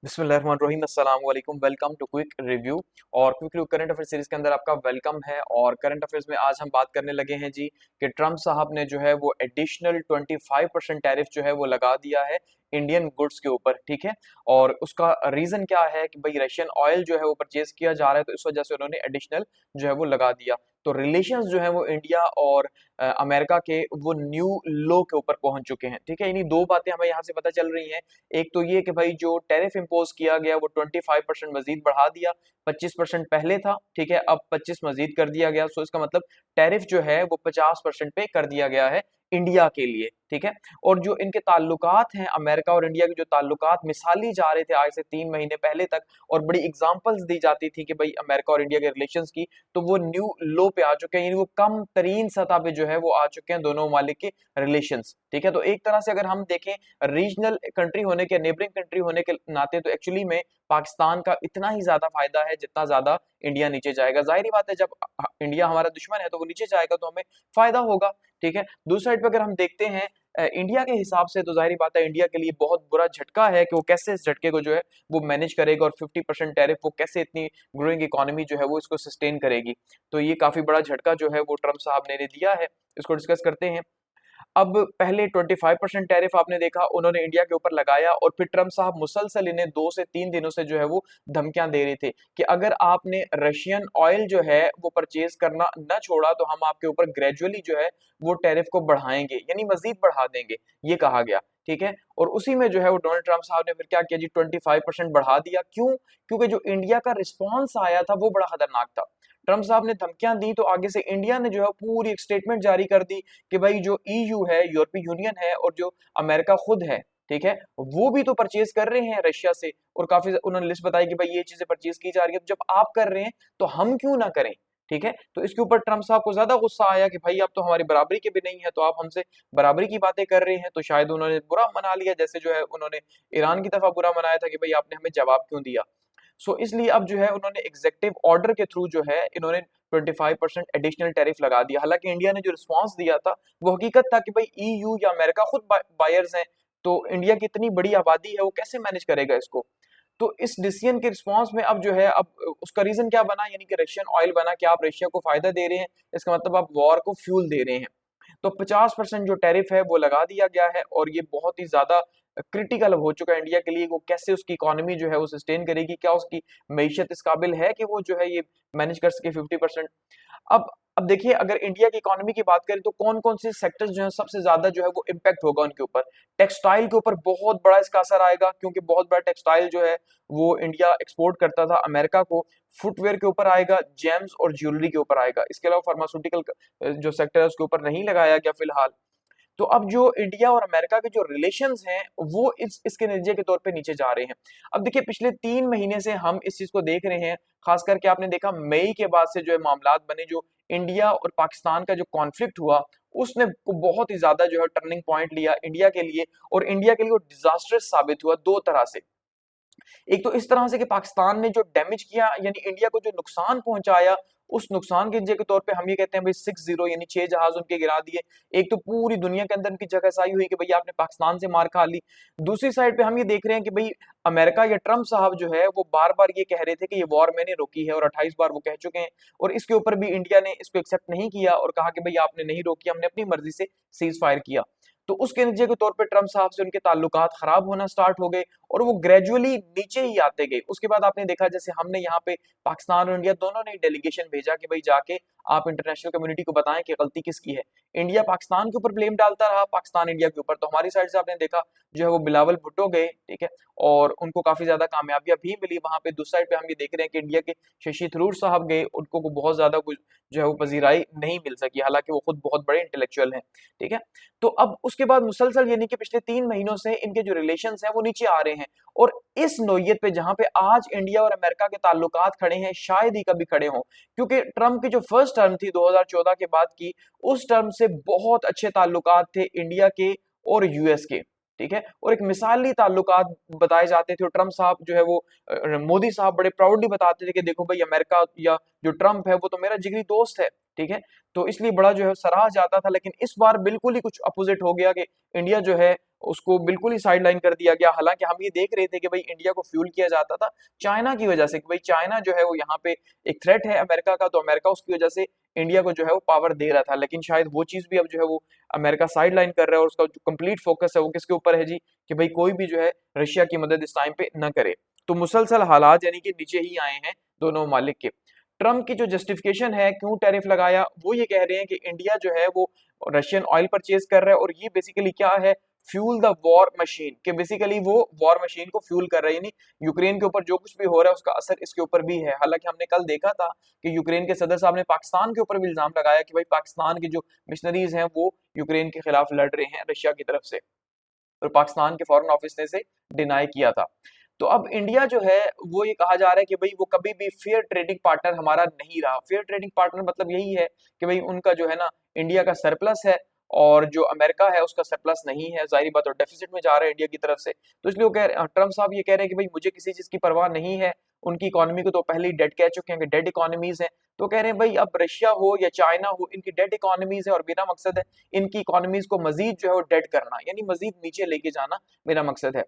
बिस्मिल्लाहिर्रहमानिर्रहीम अस्सलाम वालेकुम। Welcome to quick review. और quick review current affair series के अंदर आपका वेलकम है। और करंट अफेयर्स में आज हम बात करने लगे हैं जी कि ट्रम्प साहब ने जो है वो एडिशनल 25% टैरिफ जो है वो लगा दिया है इंडियन गुड्स के ऊपर। ठीक है, और उसका रीजन क्या है कि भाई रशियन ऑयल जो है वो परचेज किया जा रहा है, तो इस वजह से उन्होंने एडिशनल जो है वो लगा दिया। तो रिलेशंस जो है वो इंडिया और अमेरिका के वो न्यू लो के ऊपर पहुंच चुके हैं। ठीक है, इन्हीं दो बातें हमें यहाँ से पता चल रही हैं। एक तो ये कि भाई जो टैरिफ इम्पोज किया गया वो 25% मजीद बढ़ा दिया। 25% पहले था, ठीक है, अब 25 मजीद कर दिया गया। सो इसका मतलब टैरिफ जो है वो 50% पे कर दिया गया है इंडिया के लिए। ठीक है, और जो इनके ताल्लुकात हैं अमेरिका और इंडिया के, जो ताल्लुकात मिसाली जा रहे थे आज से 3 महीने पहले तक, और बड़ी एग्जांपल्स दी जाती थी कि भाई अमेरिका और इंडिया के रिलेशंस की, तो वो न्यू लो पे आ चुके हैं, यानी वो कम तरीन सतह पे जो है वो आ चुके हैं दोनों ममालिक के रिलेशंस। ठीक है, तो एक तरह से अगर हम देखें रीजनल कंट्री होने के, नेबरिंग कंट्री होने के नाते, तो एक्चुअली में पाकिस्तान का इतना ही ज्यादा फायदा है जितना ज्यादा इंडिया नीचे जाएगा। जाहिर बात है, जब इंडिया हमारा दुश्मन है तो वो नीचे जाएगा तो हमें फायदा होगा। ठीक है, दूसरी साइड पे अगर हम देखते हैं इंडिया के हिसाब से, तो जाहिर बात है इंडिया के लिए बहुत बुरा झटका है कि वो कैसे इस झटके को जो है वो मैनेज करेगा, और 50% टैरिफ वो कैसे इतनी ग्रोइंग इकोनॉमी जो है वो इसको सस्टेन करेगी। तो ये काफी बड़ा झटका जो है वो ट्रम्प साहब ने दिया है। इसको डिस्कस करते हैं। अब पहले 25% टैरिफ आपने देखा उन्होंने इंडिया के ऊपर लगाया, और फिर ट्रम्प साहब मुसलसल इन्हें 2 से 3 दिनों से जो है वो धमकियां दे रहे थे कि अगर आपने रशियन ऑयल जो है वो परचेज करना न छोड़ा तो हम आपके ऊपर ग्रेजुअली जो है वो टैरिफ को बढ़ाएंगे, यानी मजीद बढ़ा देंगे, ये कहा गया। ठीक है, और उसी में जो है वो डोनाल्ड ट्रम्प साहब ने फिर क्या किया जी, 25% बढ़ा दिया। क्यों? क्योंकि जो इंडिया का रिस्पॉन्स आया था वो बड़ा खतरनाक था। ट्रम्प साहब ने धमकियां दी तो आगे से इंडिया ने जो है पूरी एक स्टेटमेंट जारी कर दी कि भाई जो ईयू है, यूरोपीय यूनियन है, और जो अमेरिका खुद है, ठीक है, वो भी तो परचेज कर रहे हैं रशिया से। और काफी उन्होंने लिस्ट बताई कि भाई ये चीजें परचेज की जा रही है, तो जब आप कर रहे हैं तो हम क्यों ना करें। ठीक है, तो इसके ऊपर ट्रम्प साहब को ज्यादा गुस्सा आया कि भाई आप तो हमारी बराबरी के भी नहीं है, तो आप हमसे बराबरी की बातें कर रहे हैं। तो शायद उन्होंने बुरा मना लिया, जैसे जो है उन्होंने ईरान की दफा बुरा मनाया था कि भाई आपने हमें जवाब क्यों दिया। इसलिए अब जो है उन्होंने एग्जेक्टिव ऑर्डर के थ्रू जो है इन्होंने 25% एडिशनल टैरिफ लगा दिया। हालांकि इंडिया ने जो रिस्पांस दिया था वो हकीकत था कि भाई ईयू या अमेरिका खुद बायर्स हैं, तो इंडिया की इतनी बड़ी आबादी है वो कैसे मैनेज करेगा इसको। तो इस डिसीजन के रिस्पांस में अब जो है, अब उसका रीजन क्या बना, यानी कि रशियन ऑयल बना कि आप रशिया को फायदा दे रहे हैं, इसका मतलब आप वॉर को फ्यूल दे रहे हैं। तो 50% जो टैरिफ है वो लगा दिया गया है, और ये बहुत ही ज्यादा क्रिटिकल हो चुका है इंडिया के लिए। वो कैसे उसकी इकोनॉमी जो है वो सस्टेन करेगी, क्या उसकी मैशत इस काबिल है कि वो जो है ये मैनेज कर सके 50%। अब देखिए, अगर इंडिया की इकोनॉमी की बात करें तो कौन कौन से सेक्टर्स जो है सबसे ज्यादा जो है वो इम्पैक्ट होगा उनके ऊपर। टेक्सटाइल के ऊपर बहुत बड़ा इसका असर आएगा, क्योंकि बहुत बड़ा टेक्सटाइल जो है वो इंडिया एक्सपोर्ट करता था अमेरिका को। फुटवेयर के ऊपर आएगा, जेम्स और ज्वेलरी के ऊपर आएगा। इसके अलावा फार्मास्यूटिकल जो सेक्टर है उसके ऊपर नहीं लगाया गया फिलहाल। तो अब जो इंडिया और अमेरिका के जो रिलेशंस हैं वो इसके नतीजे के तौर पे नीचे जा रहे हैं। अब देखिए, पिछले 3 महीने से हम इस चीज को देख रहे हैं। खास करके आपने देखा मई के बाद से जो है मामलात बने, जो इंडिया और पाकिस्तान का जो कॉन्फ्लिक्ट हुआ उसने को बहुत ही ज्यादा जो है टर्निंग पॉइंट लिया इंडिया के लिए, और इंडिया के लिए वो डिजास्टर्स साबित हुआ दो तरह से। एक तो इस तरह से कि पाकिस्तान ने जो डैमेज किया, यानी इंडिया को जो नुकसान पहुंचाया, उस नुकसान के नतीजे के तौर पे हम ये कहते हैं भाई 6-0, यानी 6 जहाज उनके गिरा दिए। एक तो पूरी दुनिया के अंदर उनकी जगहसाई हुई कि भाई आपने पाकिस्तान से मार खा ली। दूसरी साइड पे हम ये देख रहे हैं कि भाई अमेरिका या ट्रम्प साहब जो है वो बार बार ये कह रहे थे कि ये वॉर मैंने रोकी है, और 28 बार वो कह चुके हैं, और इसके ऊपर भी इंडिया ने इसको एक्सेप्ट नहीं किया और कहा कि भाई आपने नहीं रोकी, हमने अपनी मर्जी से सीज फायर किया। तो उसके नतीजे के तौर पे ट्रम्प साहब से उनके ताल्लुकात खराब होना स्टार्ट हो गए, और वो ग्रेजुअली नीचे ही आते गए। उसके बाद आपने देखा, जैसे हमने यहाँ पे पाकिस्तान और इंडिया दोनों ने डेलीगेशन भेजा कि भाई जाके आप इंटरनेशनल कम्युनिटी को बताएं कि गलती किसकी है। इंडिया पाकिस्तान के ऊपर ब्लेम डालता रहा, पाकिस्तान इंडिया के ऊपर। तो हमारी साइड से आपने देखा जो है वो बिलावल भुट्टो गए, ठीक है, और उनको काफी ज्यादा कामयाबियां भी मिली वहां पे। दूसरी साइड पे हम ये देख रहे हैं कि इंडिया के शशि थरूर साहब गए, उनको को बहुत ज्यादा कुछ जो है वो पजीराई नहीं मिल सकी, हालांकि वो खुद बहुत बड़े इंटेलेक्चुअल हैं। ठीक है, तो अब उसके बाद मुसलसल, यानी कि पिछले 3 महीनों से इनके जो रिलेशंस हैं वो नीचे आ रहे हैं। और इस नोयत पे जहां पे आज इंडिया और अमेरिका के ताल्लुकात खड़े हैं, शायद ही कभी खड़े हों, क्योंकि ट्रम्प की जो फर्स्ट टर्म थी 2014 के बाद की, उस टर्म से बहुत अच्छे ताल्लुकात थे इंडिया के और यूएस के। ठीक है, और एक मिसाली ताल्लुकात बताए जाते थे, और ट्रम्प साहब जो है वो मोदी साहब बड़े प्राउडली बताते थे कि देखो भाई अमेरिका या जो ट्रम्प है वो तो मेरा जिगरी दोस्त है। ठीक है। तो इसलिए बड़ा जो है सराहा जाता था, लेकिन इस बार बिल्कुल ही कुछ अपोजिट हो गया कि इंडिया जो है उसको बिल्कुल ही साइडलाइन कर दिया गया। हालांकि हम ये देख रहे थे कि भाई इंडिया को फ्यूल किया जाता था चाइना की वजह से, कि भाई चाइना जो है वो यहाँ पे एक थ्रेट है अमेरिका का, तो अमेरिका उसकी वजह से इंडिया को जो है वो पावर दे रहा था। लेकिन शायद वो चीज भी अब जो है वो अमेरिका साइडलाइन कर रहा है, और उसका जो कंप्लीट फोकस है वो किसके ऊपर है जी, कि भाई कोई भी जो है रशिया की मदद इस टाइम पे न करे। तो मुसलसल हालात यानी कि नीचे ही आए हैं दोनों मालिक के। ट्रम्प की जो जस्टिफिकेशन है क्यों टैरिफ लगाया, वो ये कह रहे हैं कि इंडिया जो है वो रशियन ऑयल परचेज कर रहा है, और ये बेसिकली क्या है, फ्यूल द वॉर मशीन, कि बेसिकली वो वॉर मशीन को फ्यूल कर रहा है, यानी यूक्रेन के ऊपर जो कुछ भी हो रहा है उसका असर इसके ऊपर भी है। हालांकि हमने कल देखा था कि यूक्रेन के सदर साहब ने पाकिस्तान के ऊपर भी इल्जाम लगाया कि भाई पाकिस्तान की जो मिशनरीज हैं वो यूक्रेन के खिलाफ लड़ रहे हैं रशिया की तरफ से, और पाकिस्तान के फॉरेन ऑफिस ने इसे डिनाई किया था। तो अब इंडिया जो है वो ये कहा जा रहा है कि भाई वो कभी भी फेयर ट्रेडिंग पार्टनर हमारा नहीं रहा। फेयर ट्रेडिंग पार्टनर मतलब यही है कि भाई उनका जो है ना इंडिया का सरप्लस है, और जो अमेरिका है उसका सरप्लस नहीं है, जाहिर बात, और डेफिसिट में जा रहा है इंडिया की तरफ से। तो इसलिए वो ट्रम्प साहब ये कह रहे हैं कि भाई मुझे किसी चीज की परवाह नहीं है, उनकी इकोनॉमी को तो पहले ही डेड कह चुके हैं कि डेड इकोनॉमीज हैं। तो कह रहे हैं भाई अब रशिया हो या चाइना हो, इनकी डेड इकोनॉमीज है, और मेरा मकसद है इनकी इकोनॉमीज को मजीद जो है वो डेड करना, यानी मजीद नीचे लेके जाना मेरा मकसद है।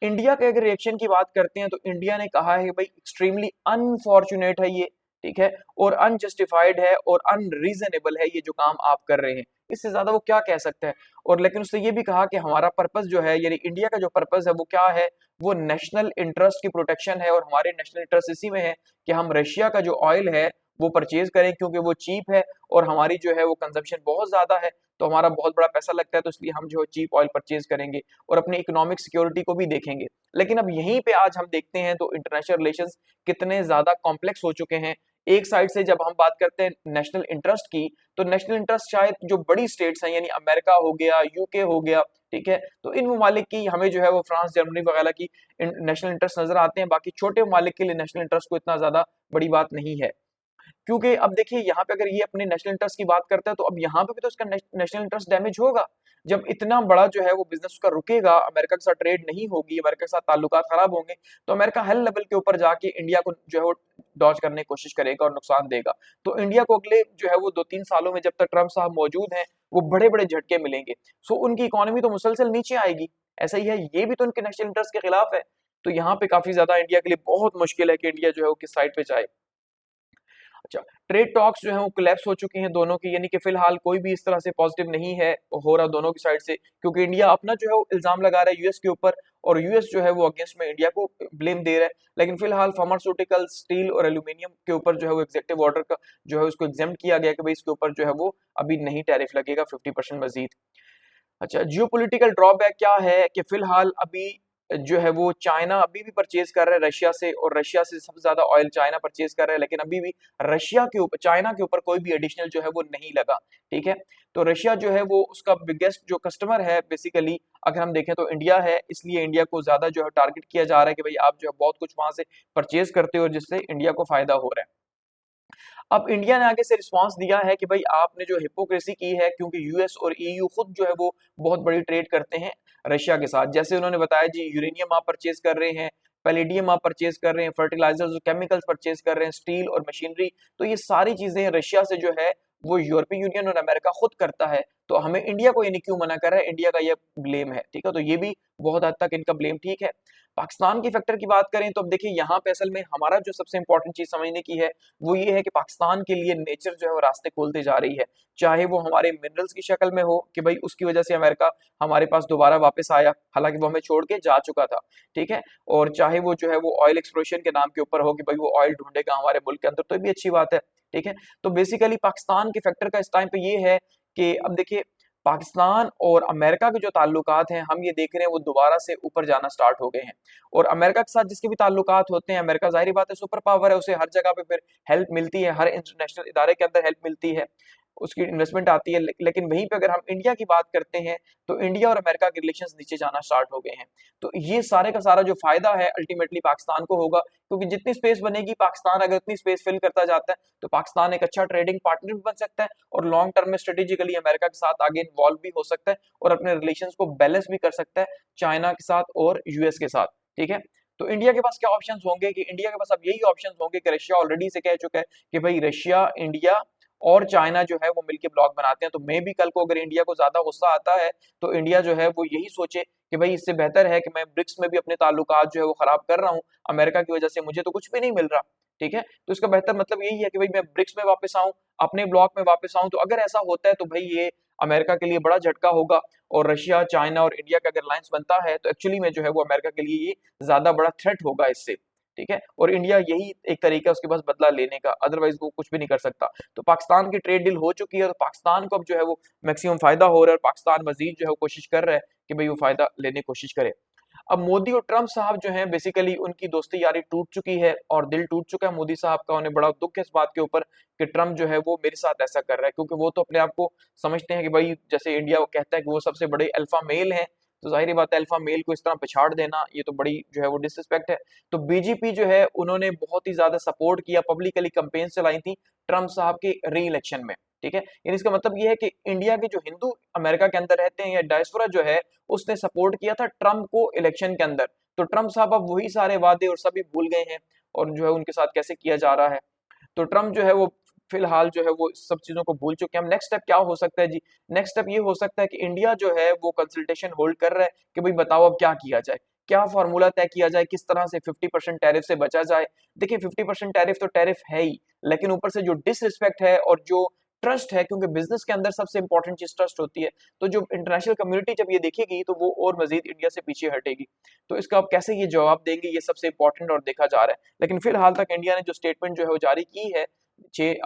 इंडिया के अगर रिएक्शन की बात करते हैं तो इंडिया ने कहा है कि भाई एक्सट्रीमली अनफॉर्चुनेट है ये, ठीक है, और अनजस्टिफाइड है और अनरीजनेबल है ये जो काम आप कर रहे हैं, इससे ज्यादा वो क्या कह सकता है। और लेकिन उसने ये भी कहा कि हमारा पर्पस जो है, यानी इंडिया का जो पर्पस है वो क्या है, वो नेशनल इंटरेस्ट की प्रोटेक्शन है, और हमारे नेशनल इंटरेस्ट इसी में है कि हम रशिया का जो ऑयल है वो परचेज करें, क्योंकि वो चीप है और हमारी जो है वो कंजम्पशन बहुत ज्यादा है, तो हमारा बहुत बड़ा पैसा लगता है, तो इसलिए हम जो है चीप ऑयल परचेज करेंगे और अपनी इकोनॉमिक सिक्योरिटी को भी देखेंगे। लेकिन अब यहीं पे आज हम देखते हैं तो इंटरनेशनल रिलेशंस कितने ज्यादा कॉम्प्लेक्स हो चुके हैं। एक साइड से जब हम बात करते हैं नेशनल इंटरेस्ट की, तो नेशनल इंटरेस्ट शायद जो बड़ी स्टेट्स हैं, यानी अमेरिका हो गया, यूके हो गया, ठीक है, तो इन ममालिक की हमें जो है वो फ्रांस, जर्मनी वगैरह की नेशनल इंटरेस्ट नजर आते हैं। बाकी छोटे ममालिक के लिए नेशनल इंटरेस्ट को इतना ज्यादा बड़ी बात नहीं है, क्योंकि अब देखिए यहाँ पे अगर ये अपने नेशनल इंटरेस्ट की बात करता है तो अब यहाँ पे भी तो इसका नेशनल इंटरेस्ट डैमेज होगा। जब इतना बड़ा जो है वो बिजनेस उसका रुकेगा, अमेरिका के साथ ट्रेड नहीं होगी, अमेरिका के साथ ताल्लुकात खराब होंगे, तो अमेरिका हर लेवल के ऊपर जाके इंडिया को जो है वो डॉज करने की कोशिश करेगा और नुकसान देगा। तो इंडिया को अगले जो है वो 2-3 सालों में जब तक ट्रम्प साहब मौजूद हैं वो बड़े बड़े झटके मिलेंगे। सो उनकी इकोनॉमी तो मुसलसल नीचे आएगी। ऐसा ही है, ये भी तो उनके नेशनल इंटरेस्ट के खिलाफ है। तो यहाँ पे काफी ज्यादा इंडिया के लिए बहुत मुश्किल है कि इंडिया जो है वो किस साइड पे जाए। अच्छा, ट्रेड टॉक्स जो है वो कोलैप्स हो चुकी हैं दोनों की, यानी कि फिलहाल कोई भी इस तरह से पॉजिटिव नहीं है हो रहा दोनों की साइड से, क्योंकि इंडिया अपना जो है वो इल्जाम लगा रहा है यूएस के ऊपर, और यूएस जो है वो अगेंस्ट में इंडिया को ब्लेम दे रहा है। लेकिन फिलहाल फार्मास्यूटिकल, स्टील और एल्यूमिनियम के ऊपर जो है वो एग्जेक्टिव ऑर्डर का जो है उसको एग्जेम्प्ट किया गया कि भाई इसके ऊपर जो है वो अभी नहीं टैरिफ लगेगा 50% मजीद। अच्छा, जियोपॉलिटिकल ड्रॉबैक क्या है कि फिलहाल अभी जो है वो चाइना अभी भी परचेज कर रहा है रशिया से, और रशिया से सबसे ज्यादा ऑयल चाइना परचेज कर रहा है, लेकिन अभी भी रशिया के ऊपर, चाइना के ऊपर कोई भी एडिशनल जो है वो नहीं लगा, ठीक है। तो रशिया जो है वो उसका बिगेस्ट जो कस्टमर है बेसिकली अगर हम देखें तो इंडिया है, इसलिए इंडिया को ज्यादा जो है टारगेट किया जा रहा है कि भाई आप जो है बहुत कुछ वहां से परचेज करते हो जिससे इंडिया को फायदा हो रहा है। अब इंडिया ने आगे से रिस्पांस दिया है कि भाई आपने जो हिपोक्रेसी की है, क्योंकि यूएस और ईयू खुद जो है वो बहुत बड़ी ट्रेड करते हैं रशिया के साथ। जैसे उन्होंने बताया जी, यूरेनियम आप परचेज कर रहे हैं, पैलेडियम आप परचेज कर रहे हैं, फर्टिलाइजर्स और केमिकल्स परचेज कर रहे हैं, स्टील और मशीनरी, तो ये सारी चीजें रशिया से जो है वो यूरोपियन यूनियन और अमेरिका खुद करता है। तो हमें इंडिया को ये नहीं क्यों मना कर रहा है, इंडिया का ये ब्लेम है, ठीक है। तो ये भी बहुत हद तक इनका ब्लेम ठीक है। पाकिस्तान की फैक्टर की बात करें तो अब देखिए यहाँ पे असल में हमारा जो सबसे इंपॉर्टेंट चीज समझने की है वो ये है कि पाकिस्तान के लिए नेचर जो है वो रास्ते खोलते जा रही है, चाहे वो हमारे मिनरल्स की शक्ल में हो कि भाई उसकी वजह से अमेरिका हमारे पास दोबारा वापस आया, हालांकि वो हमें छोड़ के जा चुका था, ठीक है, और चाहे वो जो है वो ऑयल एक्सप्लोरेशन के नाम के ऊपर हो कि भाई वो ऑयल ढूंढेगा हमारे मुल्क के अंदर, तो ये भी अच्छी बात है, ठीक है। तो बेसिकली पाकिस्तान के फैक्टर का इस टाइम पे ये है कि अब देखिए पाकिस्तान और अमेरिका के जो ताल्लुकात हैं हम ये देख रहे हैं वो दोबारा से ऊपर जाना स्टार्ट हो गए हैं, और अमेरिका के साथ जिसके भी ताल्लुकात होते हैं, अमेरिका जाहिर बात है सुपर पावर है, उसे हर जगह पे फिर हेल्प मिलती है, हर इंटरनेशनल इदारे के अंदर हेल्प मिलती है, उसकी इन्वेस्टमेंट आती है। लेकिन वहीं पे अगर हम इंडिया की बात करते हैं तो इंडिया और अमेरिका के रिलेशंस नीचे जाना स्टार्ट हो गए हैं। तो ये सारे का सारा जो फायदा है अल्टीमेटली पाकिस्तान को होगा, क्योंकि जितनी स्पेस बनेगी, पाकिस्तान अगर उतनी स्पेस फिल करता जाता है तो पाकिस्तान एक अच्छा ट्रेडिंग पार्टनर भी बन सकता है, और लॉन्ग टर्म में स्ट्रेटेजिकली अमेरिका के साथ आगे इन्वॉल्व भी हो सकता है, और अपने रिलेशंस को बैलेंस भी कर सकता है चाइना के साथ और यूएस के साथ, ठीक है। तो इंडिया के पास क्या ऑप्शंस होंगे, कि इंडिया के पास अब यही ऑप्शंस होंगे कि रशिया ऑलरेडी से कह चुका है कि भाई रशिया, इंडिया और चाइना जो है वो मिलके ब्लॉक बनाते हैं। तो मे भी कल को अगर इंडिया को ज्यादा गुस्सा आता है तो इंडिया जो है वो यही सोचे कि भाई इससे बेहतर है कि मैं ब्रिक्स में भी अपने ताल्लुकात जो है वो खराब कर रहा हूँ, अमेरिका की वजह से मुझे तो कुछ भी नहीं मिल रहा। ठीक है, तो इसका बेहतर मतलब यही है कि भाई मैं ब्रिक्स में वापस आऊं, अपने ब्लॉक में वापस आऊं। तो अगर ऐसा होता है तो भाई ये अमेरिका के लिए बड़ा झटका होगा, और रशिया, चाइना और इंडिया का अगर अलायंस बनता है तो एक्चुअली में जो है वो अमेरिका के लिए ये ज्यादा बड़ा थ्रेट होगा इससे। ठीक है, और इंडिया यही एक तरीका है उसके पास बदला लेने का, अदरवाइज वो कुछ भी नहीं कर सकता। तो पाकिस्तान की ट्रेड डील हो चुकी है, तो पाकिस्तान को अब जो है वो मैक्सिमम फायदा हो रहा है, और पाकिस्तान मजीद जो है वो कोशिश कर रहा है कि भाई वो फायदा लेने की कोशिश करे। अब मोदी और ट्रंप साहब जो हैं बेसिकली उनकी दोस्ती यारी टूट चुकी है और दिल टूट चुका है मोदी साहब का। उन्हें बड़ा दुख है इस बात के ऊपर कि ट्रंप जो है वो मेरे साथ ऐसा कर रहा है, क्योंकि वो तो अपने आप को समझते हैं कि भाई जैसे इंडिया वो कहता है कि वो सबसे बड़े अल्फा मेल हैं, तो जाहिर बात है अल्फा मेल को इस तरह पिछाड़ देना ये तो बड़ी जो है वो डिसरिस्पेक्ट है। तो बीजेपी जो है उन्होंने बहुत ही ज्यादा सपोर्ट किया, पब्लिकली कैंपेन चलाई थी ट्रंप साहब के री इलेक्शन में। ठीक है, यानी इसका मतलब ये है कि इंडिया के जो हिंदू अमेरिका के अंदर रहते हैं या डायस्पोरा जो है उसने सपोर्ट किया था ट्रंप को इलेक्शन के अंदर। तो ट्रंप साहब अब वही सारे वादे और सभी भूल गए हैं, और जो है उनके साथ कैसे किया जा रहा है। तो ट्रंप जो है वो फिलहाल जो है वो सब चीजों को भूल चुके हैं। अब नेक्स्ट स्टेप क्या हो सकता है जी? नेक्स्ट स्टेप ये हो सकता है कि इंडिया जो है वो कंसल्टेशन होल्ड कर रहा है कि भाई बताओ अब क्या किया जाए, क्या फॉर्मूला तय किया जाए, किस तरह से 50% टैरिफ से बचा जाए। देखिए 50% टैरिफ तो टैरिफ है ही, लेकिन ऊपर से जो डिसरिस्पेक्ट है और जो ट्रस्ट है, क्योंकि बिजनेस के अंदर सबसे इंपॉर्टेंट चीज ट्रस्ट होती है, तो जो इंटरनेशनल कम्युनिटी जब ये देखेगी तो वो और मजीद इंडिया से पीछे हटेगी। तो इसका आप कैसे ये जवाब देंगे, ये सबसे इंपॉर्टेंट और देखा जा रहा है। लेकिन फिलहाल तक इंडिया ने जो स्टेटमेंट जो है वो जारी की है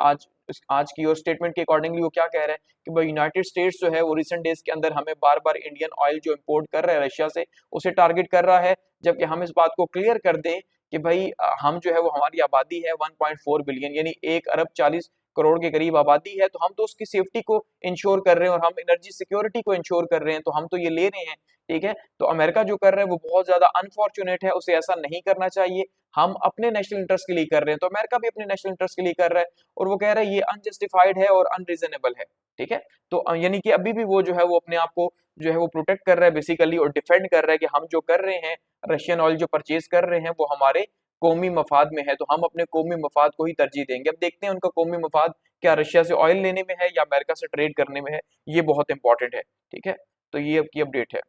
आज की, और स्टेटमेंट के अकॉर्डिंगली वो क्या कह रहा है कि भाई यूनाइटेड स्टेट्स जो है वो रिसेंट डेज के अंदर हमें बार बार इंडियन ऑयल जो इंपोर्ट कर रहा है रशिया से उसे टारगेट कर रहा है, जबकि हम इस बात को क्लियर कर दें कि भाई हम जो है वो हमारी आबादी है 1.4 बिलियन यानी 1 अरब 40 करोड़ के करीब आबादी है, तो हम तो उसकी सेफ्टी को इंश्योर कर रहे हैं और हम एनर्जी सिक्योरिटी को इंश्योर कर रहे हैं, तो हम तो ये ले रहे हैं। ठीक है, तो अमेरिका जो कर रहा है वो बहुत ज्यादा अनफॉर्चुनेट है, उसे ऐसा नहीं करना चाहिए। हम अपने नेशनल इंटरेस्ट के लिए कर रहे हैं, तो अमेरिका भी अपने नेशनल इंटरेस्ट के लिए कर रहा है, और वो कह रहा है ये अनजस्टिफाइड है और अनरीजनेबल है। ठीक है, तो यानी कि अभी भी वो जो है वो अपने आप को जो है वो प्रोटेक्ट कर रहा है बेसिकली, और डिफेंड कर रहा है कि हम जो कर रहे हैं, रशियन ऑयल जो परचेज कर रहे हैं वो हमारे कौमी मफाद में है, तो हम अपने कौमी मफाद को ही तरजीह देंगे। अब देखते हैं उनका कौमी मफाद क्या रशिया से ऑयल लेने में है या अमेरिका से ट्रेड करने में है, ये बहुत इंपॉर्टेंट है। ठीक है, तो ये अब की अपडेट है।